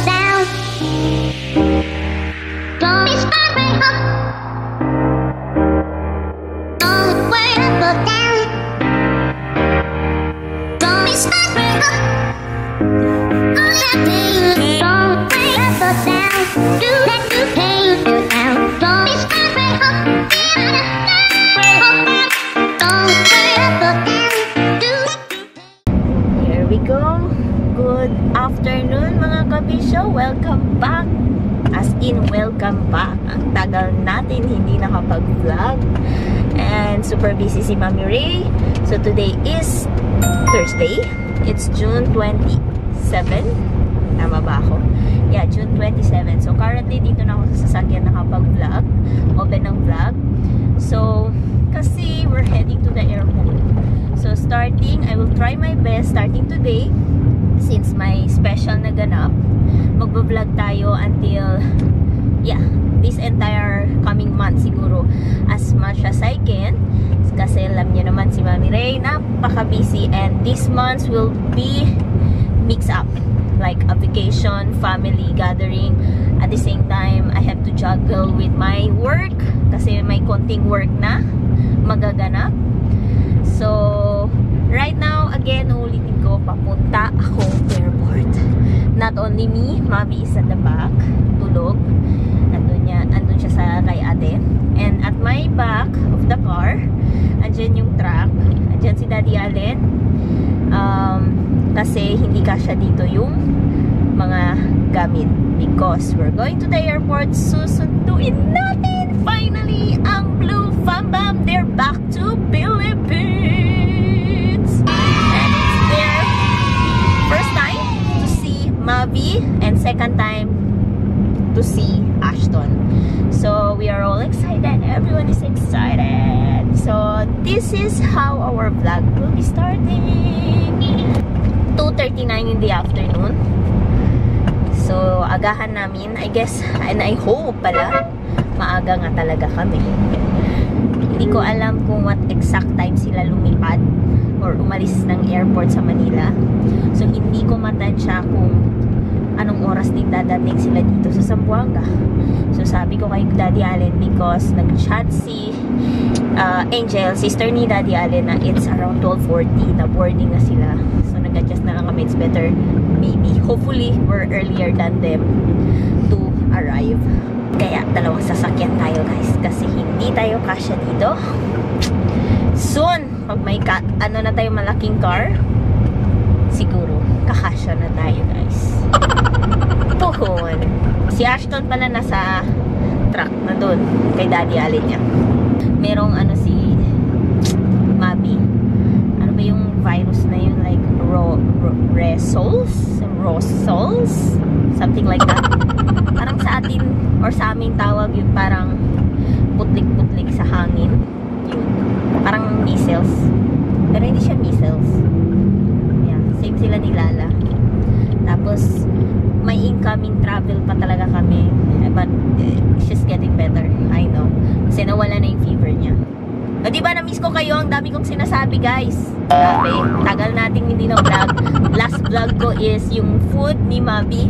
down. Don't be scared, up. Don't wait up, down. Don't be scared, up. All that pain. Don't wait up, down. Do that you pain you down. Don't be scared, up. Don't wait up, down. Do that you pain. Here we go. Good afternoon mga kabisyo. Welcome back. As in, welcome back. Ang tagal natin hindi nakapag-vlog. And super busy si Mami Ray. So today is Thursday. It's June 27. Tama ba ako? Yeah, June 27. So currently dito na ako sa sasakyan nakapag-vlog. Open ng vlog. So kasi we're heading to the airport. So starting, I will try my best starting today. Since may special na ganap, magbablog tayo until, yeah, this entire coming month siguro, as much as I can. Kasi alam niyo naman si Mami Ray, napaka-busy, and this month will be mix up. Like a vacation, family gathering. At the same time, I have to juggle with my work. Kasi may konting work na magaganap. So, right now, again, ulitin ko, papunta akong airport. Not only me, Mami is at the back, tulog. Andun siya sa kay ate. And at my back of the car, andyan yung truck. Andyan si Daddy Allen. Kasi hindi kasya dito yung mga gamit. Because we're going to the airport, susunduin natin finally ang Blue Fambam. They're back to Philippines. And it's their first time to see Mavi and second time to see Ashton. So we are all excited. Everyone is excited. So this is how our vlog will be starting. 2:39 in the afternoon. So agahan namin, I guess, and I hope pala maaga nga talaga kami. Hindi ko alam kung what exact time sila lumipad or umalis ng airport sa Manila. So hindi ko matansya kung anong oras din dadating sila dito sa Zamboanga. So sabi ko kay Daddy Allen, because nag-chat si Angel, sister ni Daddy Allen, na it's around 12:40 na boarding na sila. So nag-adjust na lang kami. It's better maybe, hopefully we're earlier than them to arrive. Kaya dalawang sasakyan tayo guys, kasi hindi tayo kasya dito. Soon, pag may ano na tayo malaking car, siguro kakasya na tayo guys. Puhon. Si Ashton pala nasa truck na doon kay Daddy Allen niya. Merong ano si Mabi, ano ba yung virus na yun, like Rosols, something like that. Parang sa atin or sa amin tawag yun, parang putlik-putlik sa hangin yun. Parang measles, pero hindi siya measles. Yeah, same sila ni Lala. Tapos may incoming travel pa talaga kami, but she's getting better, I know, kasi nawala na yung fever niya. O diba, na-miss ko kayo, ang dami kong sinasabi guys. Grabe, tagal nating hindi na vlog. Last vlog ko is yung food ni Mabi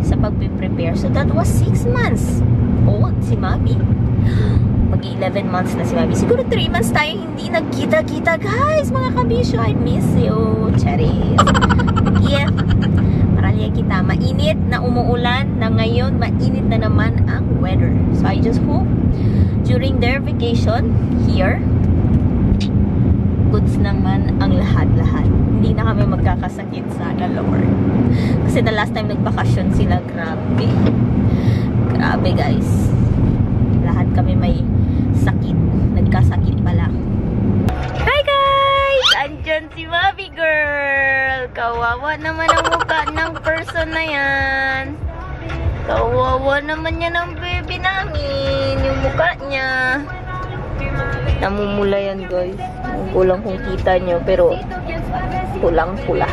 sa pag-prepare. So that was 6 months old si Mabi. Mag-11 months na si Mabi. Siguro 3 months tayo hindi nagkita-kita guys, mga kabisyo. I miss you, Charis. Yeah, maralya kita. Mainit na umuulan, na ngayon mainit na naman ang weather. So I just hope during their vacation here, goods naman ang lahat-lahat. Hindi na kami magkakasakit, sana Lord. Kasi the last time nagbakasyon sila, grabe. Grabe guys. Lahat kami may sakit. Nagkasakit pala. Hi guys! Andyan si Mavi girl! Kawawa naman ang mukha ng person na yan. Kawawa naman yan ang baby namin. Yung mukha niya. Namumula yan guys. Kulang kung kita nyo, pero kulang-pula.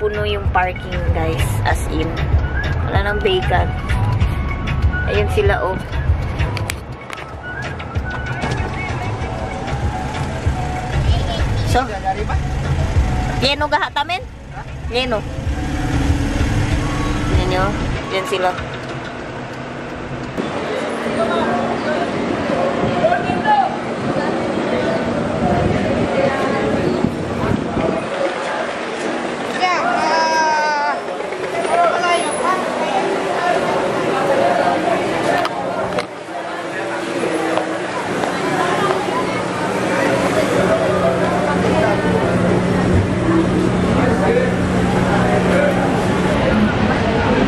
Puno yung parking guys, as in. Wala nang vacant. Ayun sila oh. So, Leno gahatamin? Leno. nyo? Yan sila.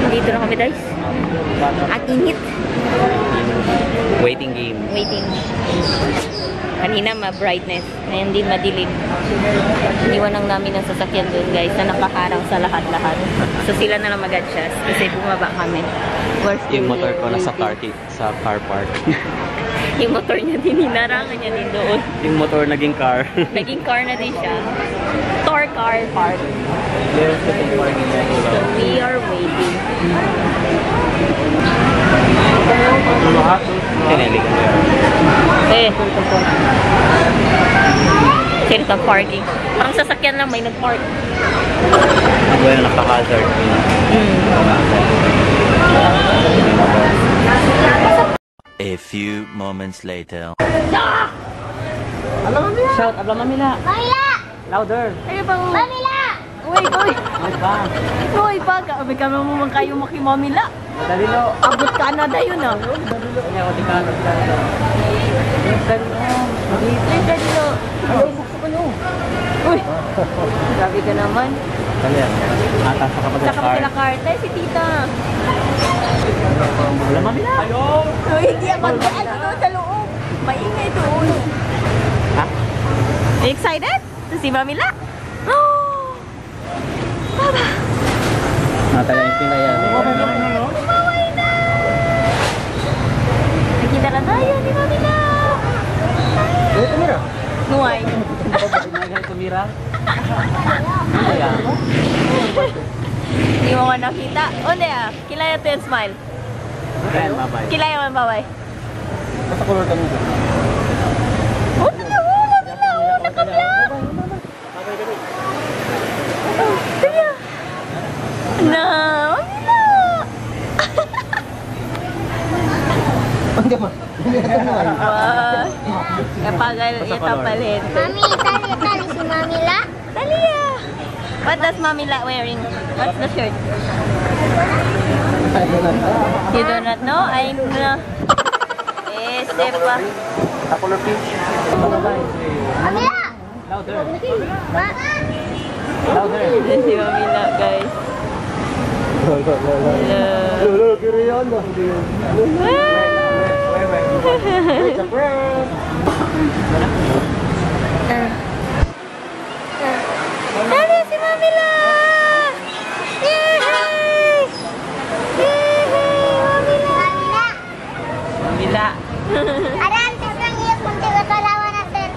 Dito na kami guys. Ang init. Waiting game. Waiting. Kanina ma-brightness. Ngayon din madilim. Iniwan lang namin ang sasakyan doon guys na nakaharang sa lahat-lahat. So sila na lang mag-adjust kasi bumaba kami. Yung motor ko nasa party sa car park. Yung motor niya din, hinarangan niya din doon. Yung motor naging car. Naging car na din siya. Tour car park. So we are waiting. Kinelig ko yan. Eh. Sirta parking. Parang sasakyan lang may nag-park. Ako yung naka-hazard. A few moments later. Shout, abla mamila. Mamila! Louder. Ay, bang... Mamila! Uy, uy! Ay ba? Uy, pag... Abi ka naman kayo makimamila. Dalilo. Abot Canada yun ah. Kanya ko di ka. Dalilo. Ay, Danilo. Ayaw, bukso ka nyo. Uy! Grabe ka naman. Kali yan. Atas sa kapag Saka pala karte, si tita. Abla mamila. Ayaw. Uy, hindi ako mag-aan doon sa loob. Maingay doon. Ha? Excited? Si Mamila? Oh! Baba! Natalayin na yan. Umaway na! Nakita na tayo ni Mamila! Tumira. Nuway. Tumira. Kaya. Hindi mo man nakita. Onde ah, kilaya to yung smile. Ayan, bye-bye. Kilaya man babay. Basta color kami dito. Oh, Mamila! Oh, naka-vlog! Oh, kaya. Na, Mamila! Wah, kapagal ito palit. Mami, tali si Mamila. Talia! What does Mamila wearing? What's the shirt? You do not know? I know. Eh, sepa. Color peach. Mamila! Louder. Ma! Louder. This si Mamila, guys. Talia si Mamila! Yay! Yay! Mamila! Mamila! Mamila. Ada antes lang iya kung tiga kalawan natin.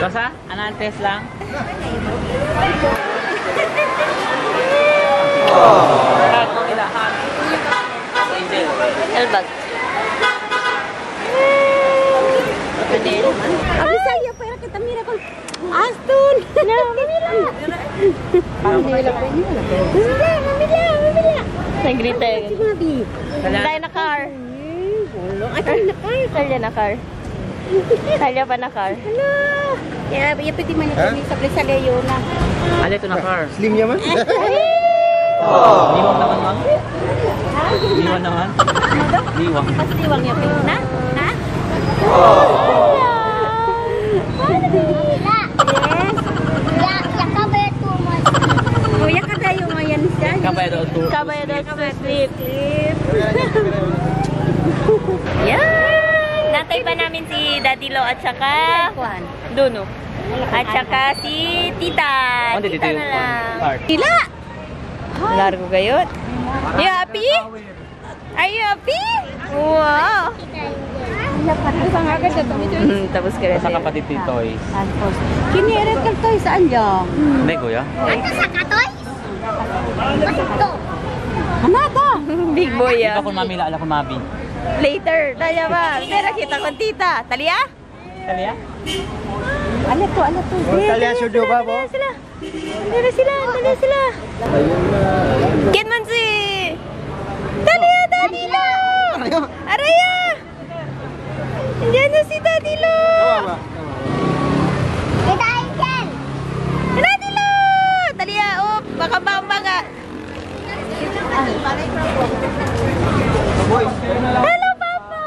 Rosa, anantes lang. Mamilahan. Angel. Elbag. Abi saya pero kita mira con Aston. Na, Mamila. Mamila pa niyo. Mamila. Nagrita Si yun. Mabi. Tayo na car. Ay, tayo na kayo. Tayo na car. Tayo pa na car. Hala. Ya, ya pwede man kami sa place sa gayo na. Ano ito na car? Slim niya man? Liwang naman, ma'am. Liwang naman. Liwang. Pas diwang ya pwede na. Na? Mamila! Yes. Ya ka ba ito mo? Kuya ka tayo ngayon siya. Kabay daw ito. Kabay daw sa sleep. Yan! Natay pa namin si Daddy Lo at saka Kuan. Duno. At saka si Tita. Ano dito Tita yung na lang. card? Tila! Largo kayo. You happy? Are you happy? Wow! Tapos ka rin. Sa kapatid ni Toys. Kiniret ka tayo saan dyan? Hindi, kuya. Ato sa katoy? Ito. Hanata. Big boy Hindi ah. ko mamila, ala ko mabi. Later. Taya ba? Pero kita ko tita. Talia? Kaliya? Ano to, ano to? Talia sudo ba po? Sila. Dala sila. Dala sila. Get man si Hello, Papa!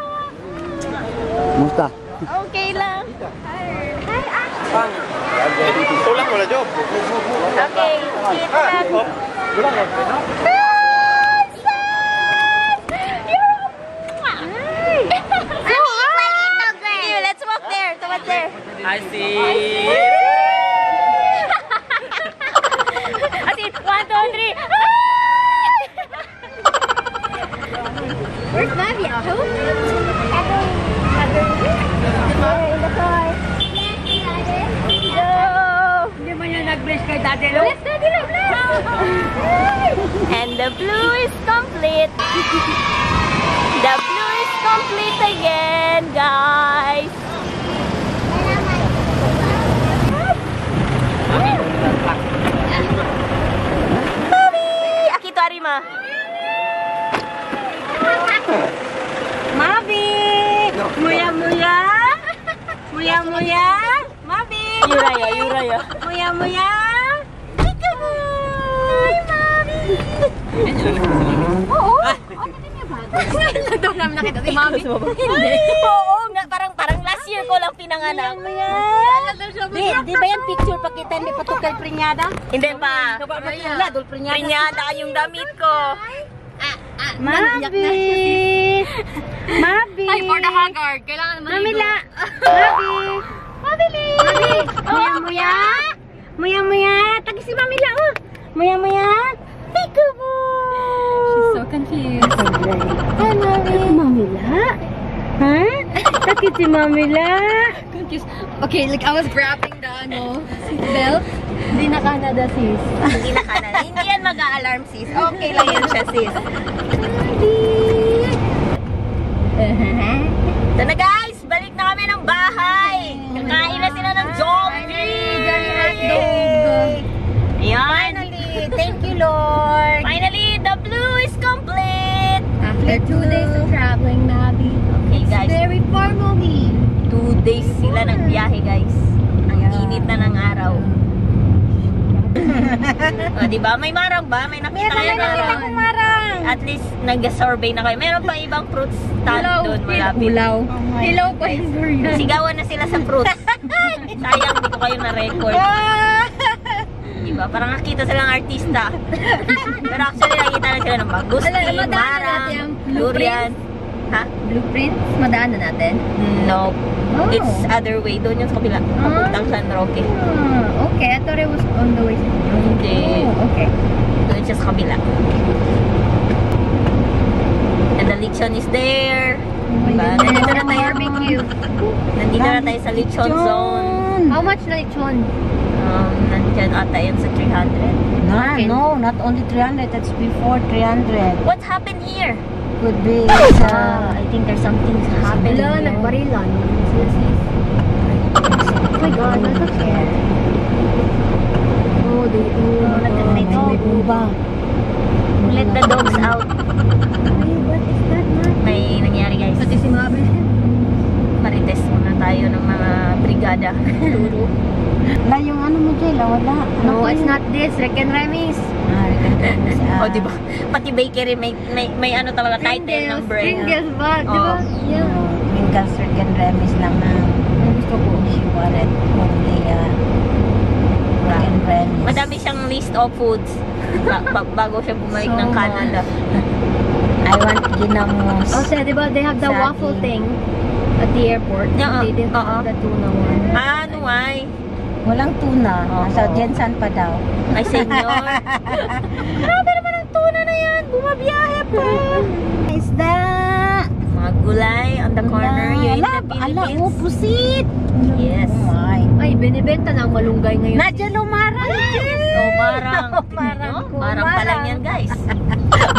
Musta? Okay lang. Hi, Ashton. Tulak mo na, Job. Okay, eat lang. Let's walk there. Towards there. I see. As in, 1, 2, 3. Where's Bobby at home? In the car. Go! Hindi mo yung nag-bless kay Daddy Lo? Bless Daddy Lo, bless! And the blue is complete. The blue is complete again, guys. Mami! Akito arima. Mabi! Muya-muya! Muya-muya! Mabi! Yuraya, Yuraya. Muya-muya! Peekaboo! Hi, Mami! Oo! Doon namin nakita si Mami. Hindi. Oo, nga, parang last year ko lang pinanganak. Di ba yan picture pa kita hindi patukal prenyada? Hindi pa. Wala, dul prenyada. Pinyada yung damit ko. Mabi! Mabi! Ay, for the haggard. Kailangan naman Mamila! Mabi! Mabili! Mabi! Muya-muya! Muya-muya! Tagi si Mamila, oh! Muya-muya! Peekaboo! She's so confused. Hi, Mami! Mamila? Ha? Takit si Mamila? Confused. Okay, like I was grabbing the seatbelt. Hindi na Canada, sis. Hindi na Canada. Hindi yan mag-a-alarm, sis. Okay lang yan siya, sis. Ito na, guys. Balik na kami ng bahay. Kakain na sila ng Jollibee. Ayan. Finally! Thank you, Lord! Finally, the blue is complete. After 2 days of traveling, Nabi. Okay, guys. Very far, Mommy. 2 days sila nagbiyahe, guys. Ang init na ng araw. O, diba? May marang ba? May nakita kayo marang? Marang! At least, nag-survey na kayo. Meron pa ibang fruits stand doon malapit. Hulaw. Hello pa yung durian. Sigawan na sila sa fruits. Sayang, di ko kayo na-record. Diba? Parang nakita silang artista. Pero actually, nakita na sila ng bagusti, Madaanan marang, natin yung durian. Ha? Blueprints? Madaanan natin? No. Oh. It's other way. Doon yung sa kabila. Papuntang San Roque. Okay. I thought it was on the way. Hindi. Oh, okay. Doon siya sa kabila. And the lechon is there. Diba? Nandito na tayo. Barbecue. Nandito na tayo sa lechon zone. How much na lechon? Nandyan ata yan sa 300. No, not only 300. That's before 300. What happened here? Could be I think there's something happened Wala, here. nagbarilan. Oh my God, that's okay. Oh, they Let the dogs out. What is that, man? May nangyari, guys. Pati si Mabel. Marites muna tayo ng mga brigada. Turo. Wala yung ano mo, Jela, wala. No, it's not this. Rick and Remy's. O, diba? Pati bakery, may ano talaga, title ng brand. Pringles ba? Diba? Oh. Yeah. Pringles, Rick and Remy's lang na. Gusto ko si Warren. Only, Rick and Remy's. Madami siyang list of foods bago siya bumalik So ng Canada. I want ginamos. Also, diba, they have the Saging. waffle thing at the airport. Yeah, They didn't have the tuna one. Ah, ano ay? Walang tuna. Oo. Sa Jensan pa daw. Ay, senyor. Grabe naman ang tuna na yan. Bumabiyahe pa. Isda! Mga gulay on the corner. You're in the Philippines. pusit! Yes. Oh my. Ay, binibenta ng malunggay ngayon. Nadya lumarang! Oh, marang. Marang No? ko, Marang pa lang marang. yan, guys.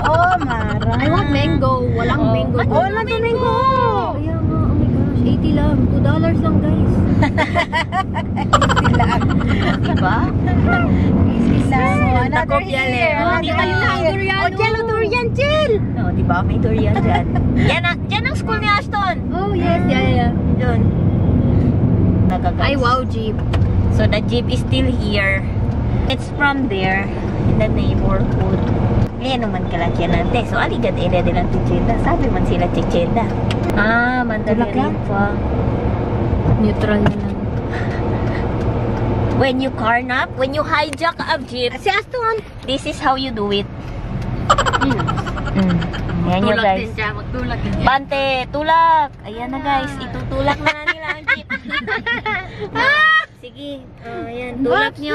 Oh, marang. I want mango. Walang Oh. mango. Oh, nandun ko! Kaya nga, oh my gosh. 80 lang. $2 lang, guys. Diba? Another Kopya here. lang. Hindi kayo lang, durian. Oh, Jel, durian, Jel! No, diba? May durian dyan. Yan ang school ni Ashton. Oh, yes. Yeah. Doon. Talaga, guys. Ay, wow, jeep. So, the jeep is still here. It's from there, in the neighborhood. Kaya naman kalakyan natin. So, aligad area de lang chichenda. Sabi man sila chichenda. Ah, mandalirin pa. Neutral na lang. When you carnap, when you hijack a jeep, Si Aston. this is how you do it. Ayan nyo, Tulak guys. din siya. Magtulak din siya. Bante, tulak. Ayan na, guys. Itutulak na nila ang jeep. Sige. Ayan, tulak nyo.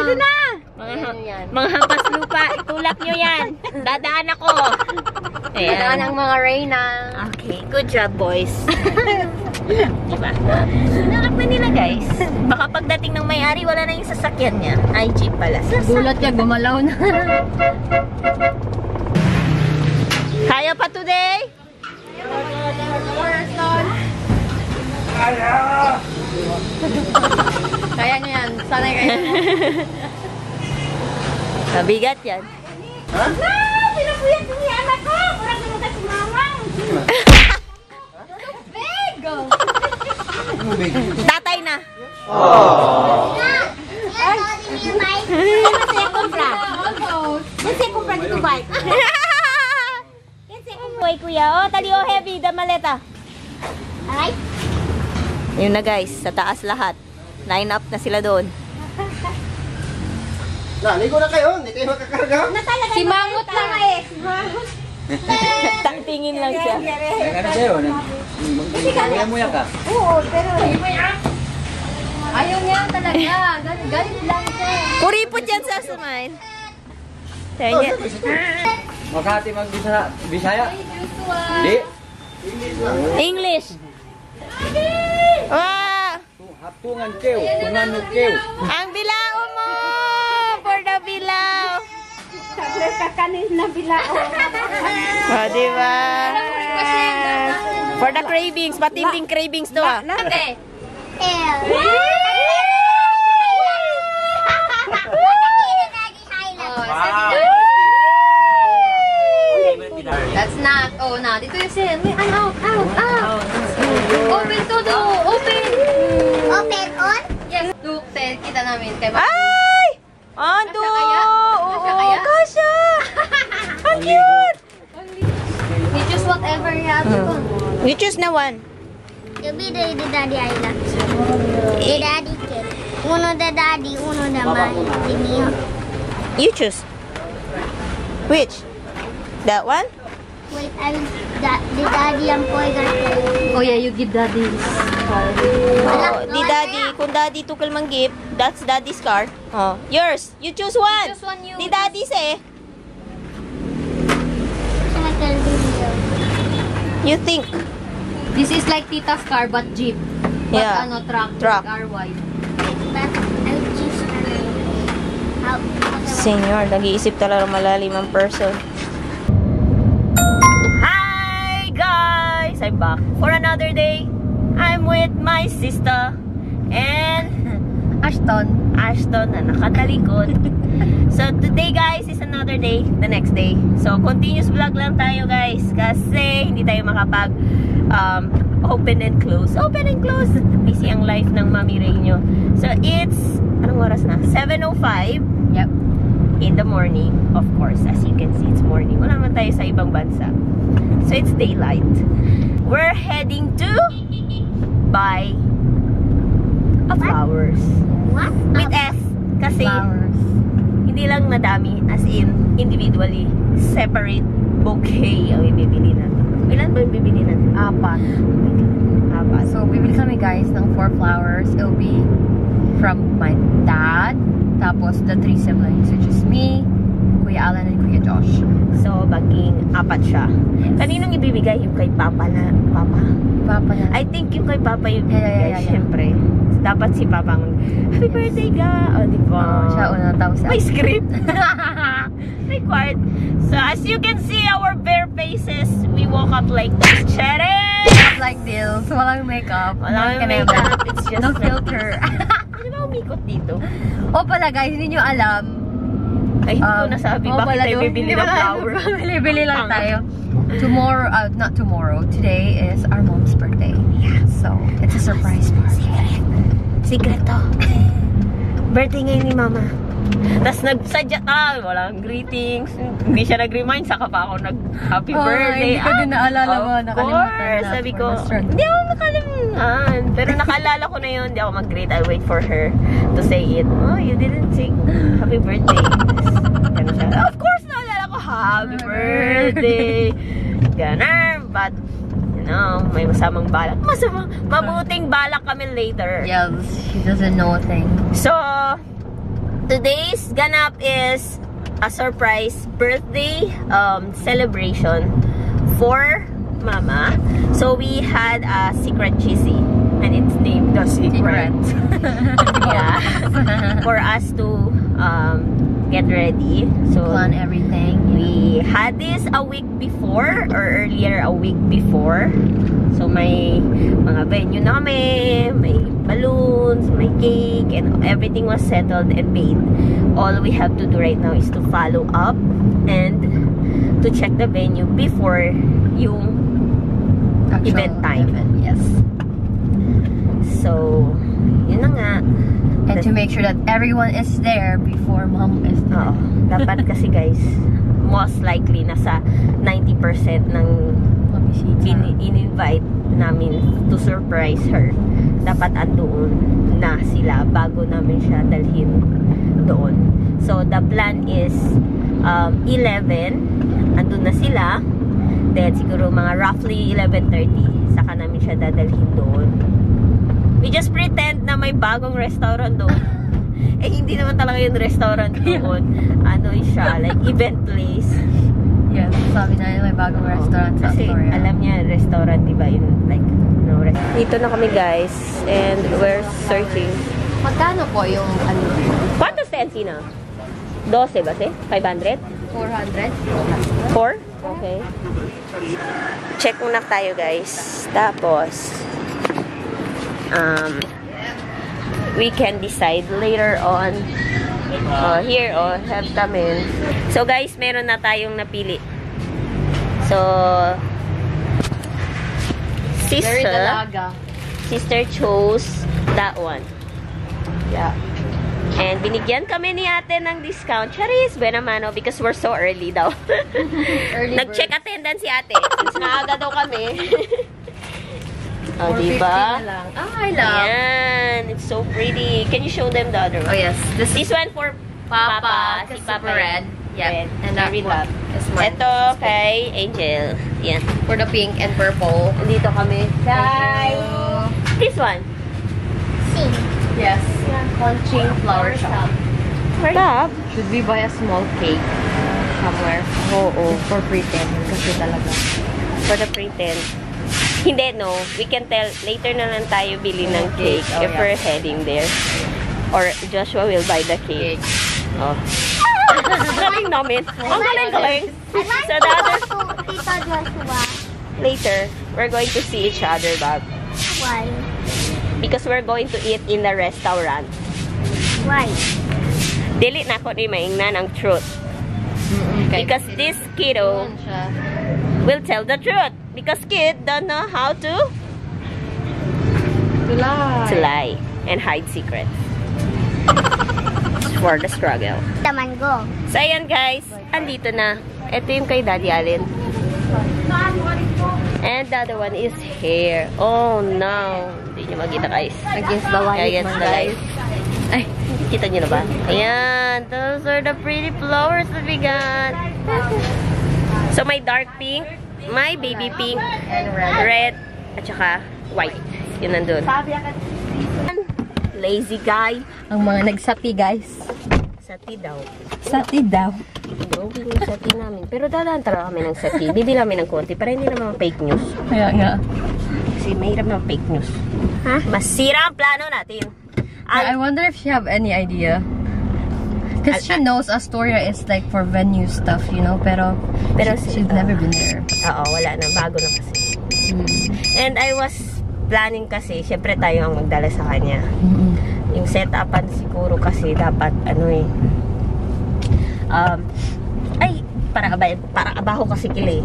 Mga hampas lupa, itulak nyo yan. Dadaan ako. Ayan Ayan. ang mga Reyna. Okay, good job, boys. Diba? Tulak na nila, guys. Baka pagdating ng may-ari, wala na yung sasakyan niya. Ay, jeep pala. Gulat niya, gumalaw na. Kaya pa today? Kaya niya yan. Sanay kayo. Mabigat yan. Pinapuyat mo yung anak ko. Kurang naman kasi mama. Tatay na. Masaya kumpra. Masaya kumpra dito bike. Uy, kuya. Oh, tali, oh, heavy. The maleta. Alright. Yun na, guys. Sa taas lahat. Line up na sila doon. Ligo na kayo, hindi kayo makakarga. Si Mangot lang eh. Tingin lang siya. Ano sa'yo? Muya-muya ka? Oo, pero Ayaw niya talaga. Galit lang siya. Kuripot yan sa smile. Tanya. Makati mag-Bisaya? Di? English. Ah, Hatungan kew, tungan mo kew. ang bilao mo for the bilao. sabi kakanin na bilao. Oh, diba? For the cravings. Matinding cravings to, ah. Ate. That's not. Oh, na. Dito yung sin. May out. Open to do. Open. Open on? Yes. Look, kita namin. Kay Ay! Ando! Kasya kaya? Oo, Kasya kaya? kasya! Ang cute! You choose whatever you have to. You choose na one. You be the daddy I love. The daddy kid. Uno the daddy, uno the mine. The mio. You choose. Which? That one? Wait, I will. The daddy ang boy Oh yeah, you give daddy. Oh, di daddy. Kung daddy tukal mang gift, that's daddy's card. Oh, yours. You choose one. Choose one you. Di daddy's eh. You think. This is like Tita's car but jeep. But Yeah. ano, truck. Truck. RY. But I will choose how. Senyor, nag-iisip talaga malalim ang person. Hi guys! I'm back for another day. I'm with my sister and Ashton. Ashton na nakatalikod. So today guys is another day, the next day. So continuous vlog lang tayo guys kasi hindi tayo makapag open and close. Open and close. Busy ang life ng Mami Ray nyo. So it's, anong oras na? 7:05. Yep. In the morning, of course, as you can see, it's morning. Wala naman tayo sa ibang bansa. So, it's daylight. We're heading to buy a flowers. What? With S. Kasi, Flowers. hindi lang madami, as in, individually, separate bouquet ang ibibili natin. Ilan ba yung bibili natin? 4. Apat. So, bibili kami guys ng 4 flowers. It'll be from my dad. Tapos, the 3 siblings, which is me, Kuya Alan, and Kuya Josh. So, baging 4 siya. Kaninong ibibigay? Yung kay Papa na? Papa? Papa na. I think yung kay Papa yung ibibigay, Yeah. syempre. Dapat si Papa ang happy birthday ka! O, di ba? Siya una, tapos May script. Required. So, as you can see, our bare faces, we woke up like this. Chere! like this. Walang makeup. Walang No makeup. It's just no like- filter. Di ba umikot dito? O pala guys, hindi nyo alam. Ay, hindi ko nasabi. Bakit tayo bibili ng flower? Bili lang tayo. Tomorrow, not tomorrow. Today is our mom's birthday. Yeah. So, it's a surprise party. Secret to. Birthday ngayon ni Mama. Tapos nagsadya walang greetings. Hindi siya nag-remind, saka pa ako nag-happy birthday. Hindi ko din naalala mo, Of course, sabi ko, hindi ako nakalimutan. Pero nakaalala ko na yun, hindi ako mag-greet. I wait for her to say it. Oh, you didn't sing happy birthday. Ganun siya. Of course, naalala ko, happy birthday. Ganun, but may masamang balak. Mabuting balak kami later. Yes, she doesn't know a thing. So, today's ganap is a surprise birthday celebration for Mama. So, we had a secret cheesy. And it's named The Secret. Yeah. For us to get ready. So, plan everything. We had this a week before or earlier a week before. So may mga venue na kami, may balloons, may cake, and everything was settled and paid. All we have to do right now is to follow up and to check the venue before yung Actual event time. Yes. So, yun na nga. And to make sure that everyone is there before Mom is there. Oo. Dapat kasi guys, most likely nasa 90% ng in-invite namin to surprise her. Dapat andoon na sila bago namin siya dalhin doon. So, the plan is 11, andun na sila. Then, siguro mga roughly 11:30, saka namin siya dadalhin doon. We just pretend na may bagong restaurant doon. Eh, hindi naman talaga yung restaurant doon. Ano siya, like event place. Yes, sabi na yun, may bagong restaurant sa Kasi Astoria. alam niya, restaurant, diba? Yung like, no restaurant. Dito na kami guys, and we're searching. Magkano po yung ano? ¿Cuánto está Encina? 12 ba si? 500? 400? 4? Okay. Check muna tayo guys. Tapos, we can decide later on. Here, have come in. So guys, meron na tayong napili. So, Very dalaga. sister chose that one. Yeah. And binigyan kami ni ate ng discount. Charis, buena mano, because we're so early daw. Nag-check attendance si ate. Since maaga daw kami. Oh, diba? I love. Ayan. It's so pretty. Can you show them the other one? Oh yes, this This one for Papa. Si Papa red. Yeah, and that Very one love. is mine. Ito kay Angel. Yan. For the pink and purple. Dito kami. Kay this one. Yes. Conching flower shop. Stop. Should we buy a small cake somewhere? Oo. For pretend. Kasi talaga. For the pretend. Hindi, no. We can tell. Later na lang tayo bili ng cake Oh, if yeah. we're heading there. Or Joshua will buy the cake. Oh. Galing namin. Ang galing. I'd like So to the other, go to Tita Joshua. later, we're going to see each other, Bob. Why? Because we're going to eat in the restaurant. Why? Dili na ako ni maingnan ang truth. Because this kiddo will tell the truth. Because kid don't know how to lie and hide secrets. For the struggle. Taman go. So, ayan guys. Andito na. Ito yung kay Daddy Allen. And the other one is here. Oh no. Hindi nyo makita guys. Against the light. Against the light. Ay, kita nyo na ba? Ayan. Those are the pretty flowers that we got. So, may dark pink, may baby pink, And red, at saka white. Yun nandun. Lazy guy. Ang mga nagsapi, guys. Sati daw. Sati daw. Hindi yung sati namin. Pero dadaan talaga kami ng sati. Bibili namin ng konti para hindi naman fake news. Kaya nga. Kasi mahirap ng fake news. Ha? Masira ang plano natin. I wonder if she have any idea. Because she knows Astoria is like for venue stuff, you know, pero she's never been there. Oo, wala na. Bago na kasi. And I was planning kasi, syempre tayo ang magdala sa kanya. Yung setupan siguro kasi dapat, ano eh, ay, para abaho kasi kili.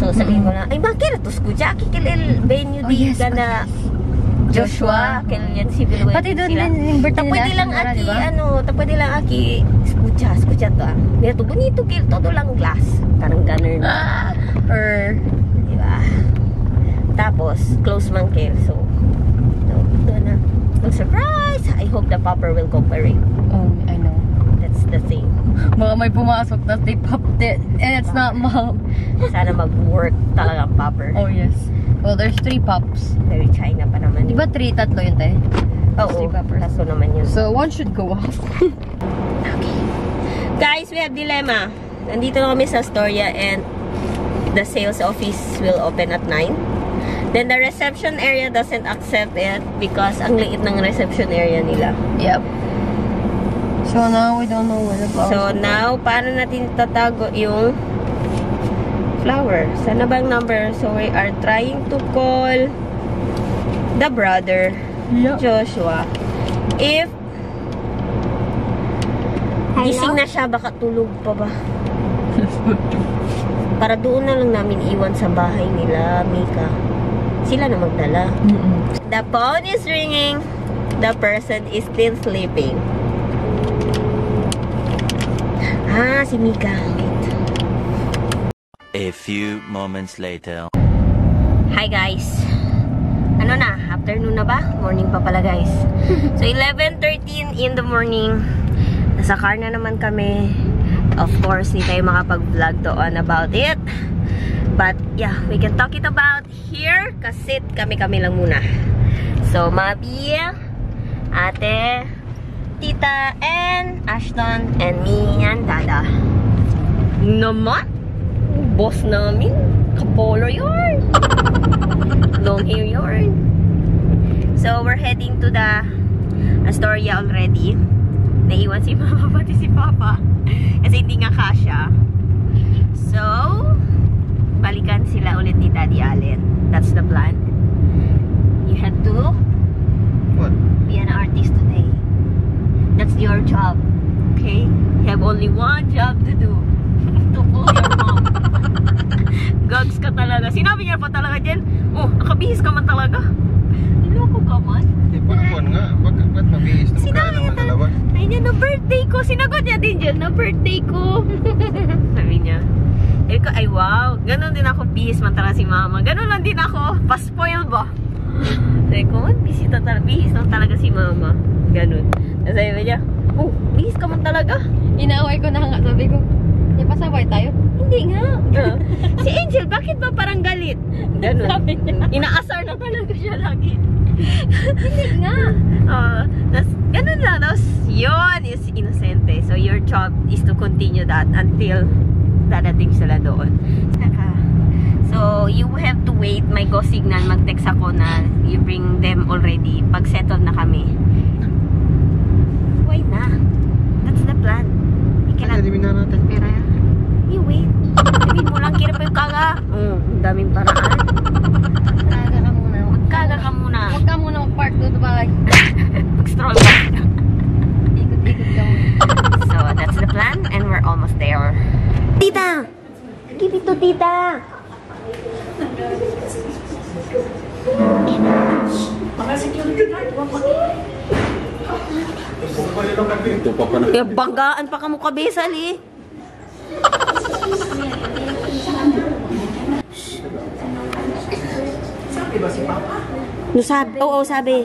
So, sabihin ko na, ay, bakit? Tos ko, Jackie, kilil, venue di ka na Joshua, kailan si Biluel. Pati doon din yung birthday nila. Pwede lang Sinara, aki, diba? pwede lang aki, escucha to ah. Dito, bonito kil, todo lang glass. Parang ganun. Or, Diba? Tapos, close man kil. So, doon na. Surprise! I hope the popper will cooperate. oh, I know. That's the thing. Baka may pumasok na they popped it. And it's not mom. Sana mag-work talaga ang popper. Oh, yes. Well, there's 3 pops. Very China pa naman. Di ba 3? Tatlo yun, te? Oo, 3 poppers. tatlo naman yun. So, 1 should go off. Okay. Guys, we have dilemma. Nandito na kami sa Astoria and the sales office will open at 9. Then the reception area doesn't accept it because ang liit ng reception area nila. Yep. So, now we don't know where the flowers So now, paano natin tatago yung flower? Sana bang number? So we are trying to call the brother, Yep. Joshua. If gising na siya, baka tulog pa ba? Para doon na lang namin iwan sa bahay nila, Mika. Sila na magdala. The phone is ringing. The person is still sleeping. Ah, si Mika. A few moments later. Hi guys. Ano na? Afternoon na ba? Morning pa pala guys. So 11:13 in the morning. Nasa car na naman kami. Of course, hindi tayo makapag-vlog doon about it. But yeah, we can talk it about here kasi kami-kami lang muna. So, Mabi, Ate, Tita, and Ashton, and me, and Dada. Naman? Boss namin. Kapolo yarn. Long hair yarn. So, we're heading to the Astoria already. Naiwan si Mama pati si Papa. Kasi hindi nga kasya. So, balikan sila ulit ni Daddy Allen. That's the plan. You have to What? be an artist today. That's your job. Okay? You have only one job to do. To fool your mom. Gags ka talaga. Sinabi niya pa talaga dyan, oh, nakabihis ka man talaga. Niloko ka man. Eh, pakapuan nga. Ba't mabihis na Sinabi magkano niya mga dalawa? Ay niya, na birthday ko. Sinagot niya din dyan, na birthday ko. Sabi niya. Eh ko, ay wow. Ganon din ako, bihis man talaga si Mama. Ganon lang din ako. Pa-spoil ba? Sabi ko, bihis lang talaga si Mama. Ganon. Sabi niya, oh, bihis ka man talaga. Inaaway ko na nga. Sabi ko, di pa sabay tayo? Hindi nga. Si Angel, bakit ba parang galit? Ganon. Sabi niya. Inaasar na talaga siya lagi. Hindi nga. Tas, ganun lang. Tapos, yun is inosente. So, your job is to continue that until dadating sila doon. So, you have to wait. May go signal. Mag-text ako na you bring them already. Pag settle na kami. Wait na. That's the plan. Hindi na natin. Pero, you wait. Sabihin mo lang, kira pa yung kaga. Ang daming paraan. Kaga ka muna. Magkaga ka muna. Huwag ka muna mag-park doon sa bahay. Mag-stroll ka. Ikot-ikot ka muna. So, that's the plan and we're almost there. Tita! Give it to Tita! Ito pa pa na. Kaya banggaan pa ka mo kabesal eh. Sabi ba si Papa? Sabi. Oo, sabi.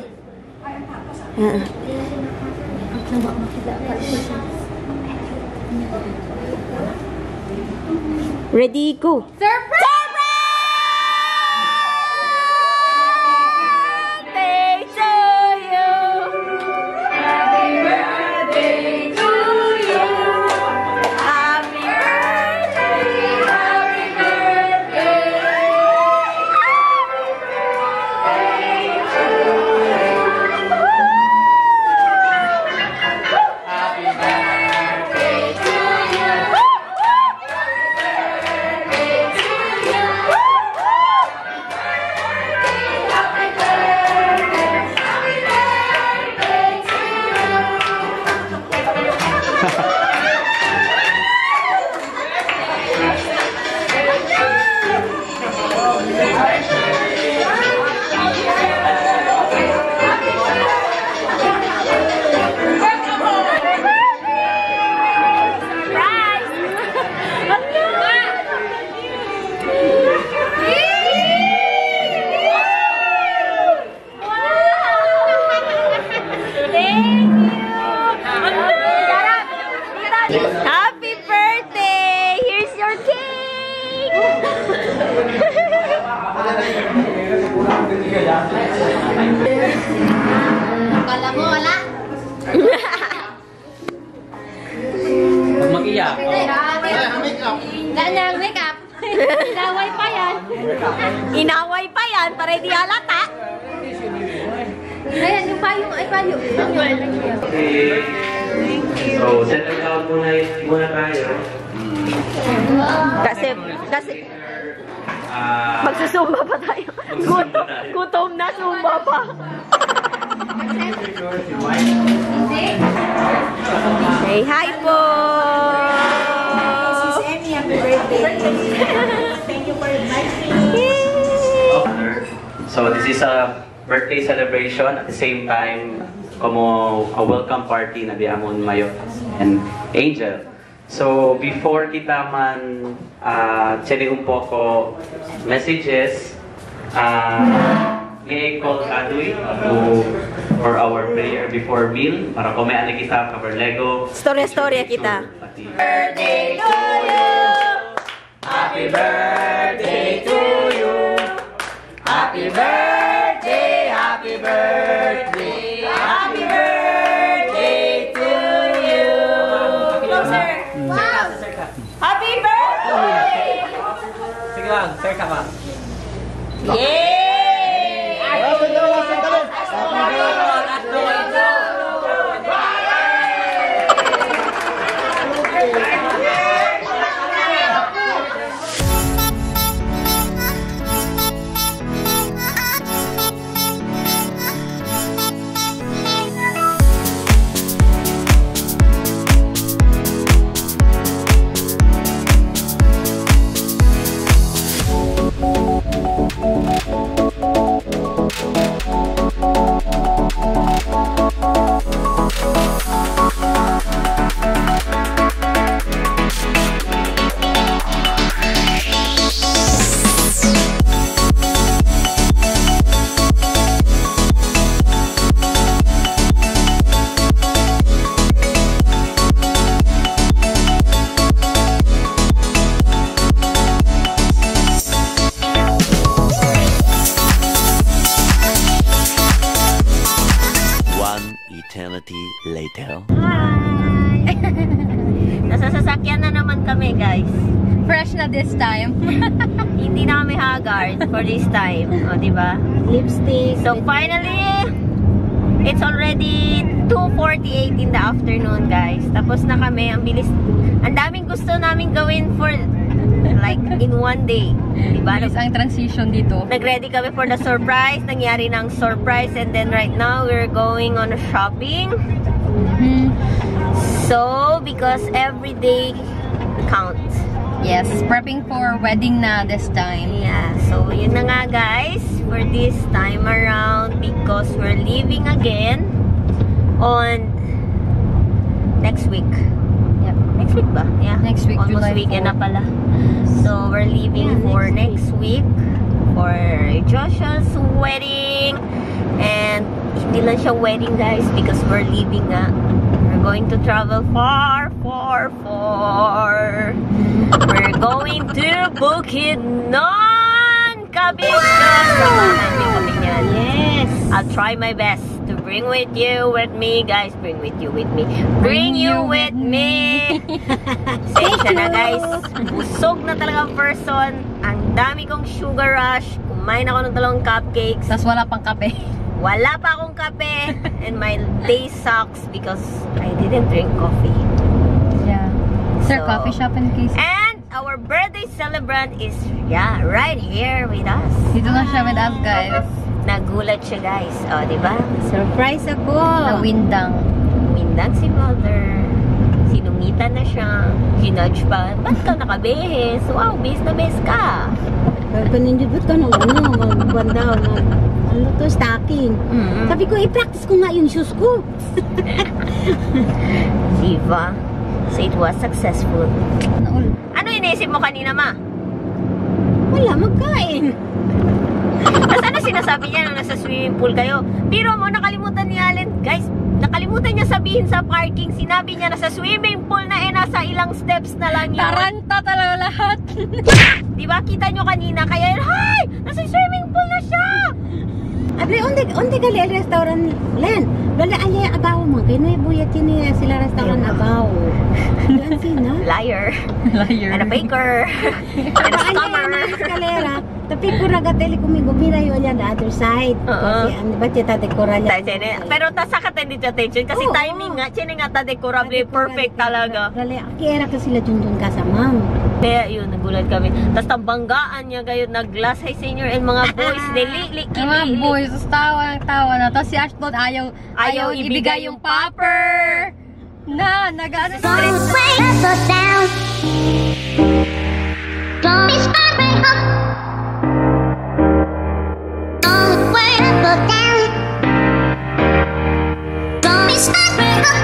Ready, go! Surprise! Birthday to you! Happy birthday to you! Happy birthday! Happy birthday! Happy birthday to you! Kala mo, wala? Pag mag-iyak. Ganyan, make up. Inaway pa yan. Inaway pa yan para di halata. Ayan, yung payong, ay payong. So, settle down muna tayo. Kasi magsusumba pa tayo. Gutom na, sumba pa. Say hi po! Thank you for inviting me. So, this is a birthday celebration at the same time como a welcome party na diamond mayo and Angel. So, before kita man chatting po ko messages, i-call Adoy for our prayer before meal para kumain kita cover Lego. Storya kita. Birthday to you! Happy birthday to you! Happy birthday! Happy birthday! Happy birthday to you! Closer! Wow! Happy birthday! Sige lang, sir ka ba? Yay! Eternity later. Hi! Nasa sasakyan na naman kami, guys. Fresh na this time. Hindi na kami haggard for this time. O, diba? Lipstick. So, finally, it's already 2:48 in the afternoon, guys. Tapos na kami. Ang bilis. Ang daming gusto namin gawin for like in one day. Diba? Bilis ang transition dito. Nag-ready kami for the surprise. Nangyari ng surprise. And then right now, we're going on shopping. So, because every day counts. Yes, prepping for wedding na this time. Yeah, so yun na nga guys for this time around because we're leaving again on next week. Yep. Next week ba? Yeah. Next week, Almost July weekend 4. na pala. So we're leaving for next week for Joshua's wedding. And hindi lang siya wedding guys because we're leaving nga. We're going to travel far, far, far. We're going to Bukidnon, Cavite. Samahan niyo kami niyan. Yes. I'll try my best to bring with you with me, guys. Bring with you with me. Bring you with me. Sensya na, guys. Busog na talaga person. Ang dami kong sugar rush. Kumain ako ng dalawang cupcakes. Tapos wala pang kape. Wala pa akong kape. And my day sucks because I didn't drink coffee. Yeah. Sir, So, coffee shop in case. And our birthday celebrant is, yeah, right here with us. Dito na siya with us, guys. Nagulat siya, guys. O, diba? Surprise ako. Nawindang. Windan si mother. Sinungitan na siya. Ginudge pa. Ba't ka nakabihis? Wow, base na base ka. Paninjubot ka ng magbanda, ano to, stocking. Sabi ko, i-practice ko nga yung shoes ko. Diba? So, it was successful. Ano iniisip mo kanina, ma? Wala, magkain. Tapos ano sinasabi niya nung nasa swimming pool kayo? Biro mo, nakalimutan ni Allen. Guys, nakalimutan niya sabihin sa parking. Sinabi niya nasa swimming pool na nasa ilang steps na lang yun. Taranta talaga lahat. Diba? Kita nyo kanina. Kaya, hi! Nasa swimming pool na siya! Abre, onde gali al restaurant Len. Wala ali abaw mo. Kaya na buyat yun sila restaurant abaw. Yan sina. Liar. Liar. And a baker. And a scammer. Escalera. Tapi kuragateli kumigo mira yo the other side. Kasi ano ba tita dekora niya. Pero tasakatan dito attention kasi Oo. timing nga. Chine nga ta decorable. Perfect talaga. Dali, kaya ka sila dun ka sa ma'am. Kaya yun, nagulat kami. Tapos tambanggaan niya gayon nag-glass high senior and mga boys. Dili, Yung mga boys, tapos tawa na. Tapos si Ashton ayaw ibigay yung popper. Nag-ano Don't wait, ever down. Don't be starting up. Don't wait, ever down. Don't be starting up.